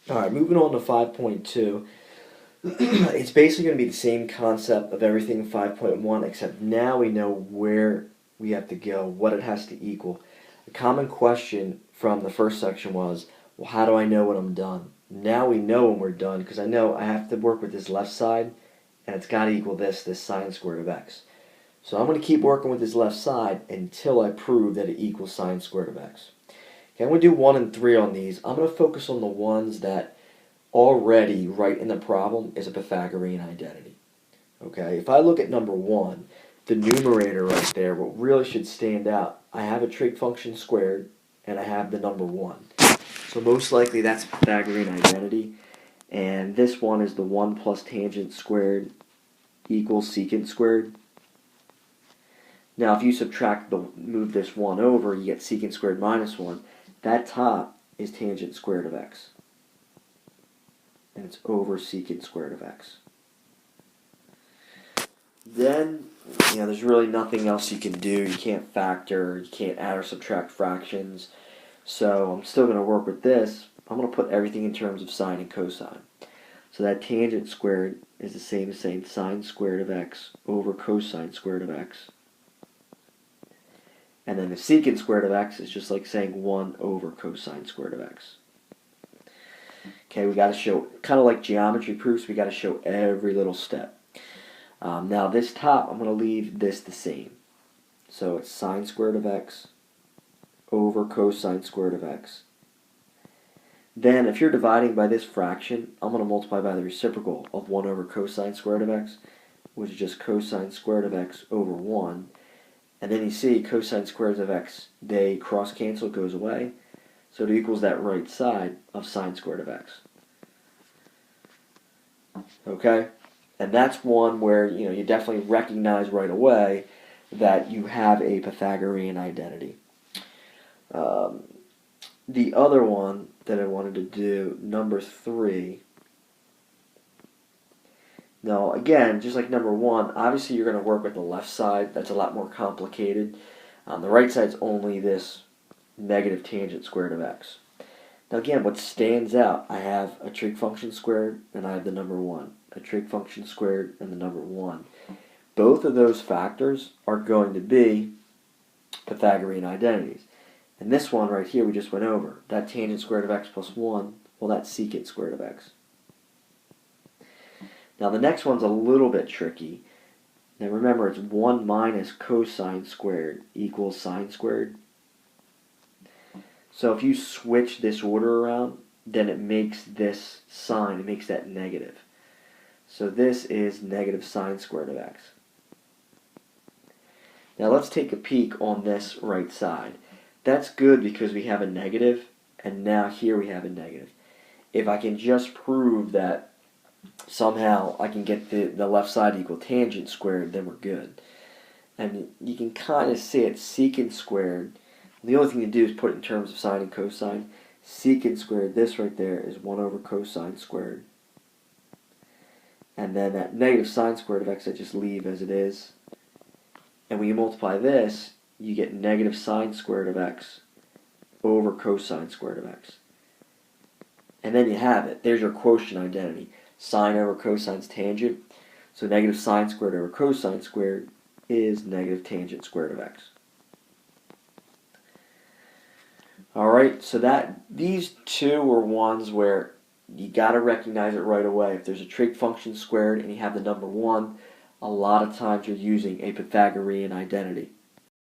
Alright, moving on to 5.2. It's basically going to be the same concept of everything in 5.1, except now we know where we have to go, what it has to equal. A common question from the first section was, well, how do I know when I'm done? Now we know when we're done, because I know I have to work with this left side, and it's got to equal this sine squared of x. So I'm going to keep working with this left side until I prove that it equals sine squared of x. Okay, I'm going to do 1 and 3 on these. I'm going to focus on the ones that already right in the problem is a Pythagorean identity. Okay, if I look at number 1, the numerator right there, what really should stand out, I have a trig function squared and I have the number 1. So most likely that's Pythagorean identity, and this one is the 1 plus tangent squared equals secant squared. Now if you move this 1 over, you get secant squared minus 1. That top is tangent squared of x, and it's over secant squared of x. Then, there's really nothing else you can do. You can't factor, you can't add or subtract fractions. So I'm still going to work with this. I'm going to put everything in terms of sine and cosine. So that tangent squared is the same as saying sine squared of x over cosine squared of x. And then the secant squared of x is just like saying 1 over cosine squared of x. Okay, we got to show, kind of like geometry proofs, we got to show every little step. Now this top, I'm going to leave this the same. So it's sine squared of x over cosine squared of x. Then if you're dividing by this fraction, I'm going to multiply by the reciprocal of 1 over cosine squared of x, which is just cosine squared of x over 1. And then you see cosine squares of x, they cross cancel, it goes away. So it equals that right side of sine squared of x. Okay? And that's one where you definitely recognize right away that you have a Pythagorean identity. The other one that I wanted to do, number 3. Now, again, just like number 1, obviously you're going to work with the left side. That's a lot more complicated. The right side's only this negative tangent squared of x. Now again, what stands out, I have a trig function squared and I have the number 1. A trig function squared and the number 1. Both of those factors are going to be Pythagorean identities. And this one right here we just went over. That tangent squared of x plus 1, well, that's secant squared of x. Now the next one's a little bit tricky. Now remember, it's 1 minus cosine squared equals sine squared. So if you switch this order around, then it makes this sign, it makes that negative. So this is negative sine squared of x. Now let's take a peek on this right side. That's good because we have a negative, and now here we have a negative. If I can just prove that somehow I can get the left side equal tangent squared, then we're good. And you can kind of see it, secant squared. The only thing to do is put it in terms of sine and cosine. Secant squared, this right there, is 1 over cosine squared. And then that negative sine squared of x I just leave as it is. And when you multiply this, you get negative sine squared of x over cosine squared of x. And then you have it. There's your quotient identity. Sine over cosine's tangent. So negative sine squared over cosine squared is negative tangent squared of x. Alright, so these two are ones where you got to recognize it right away. If there's a trig function squared and you have the number 1, a lot of times you're using a Pythagorean identity.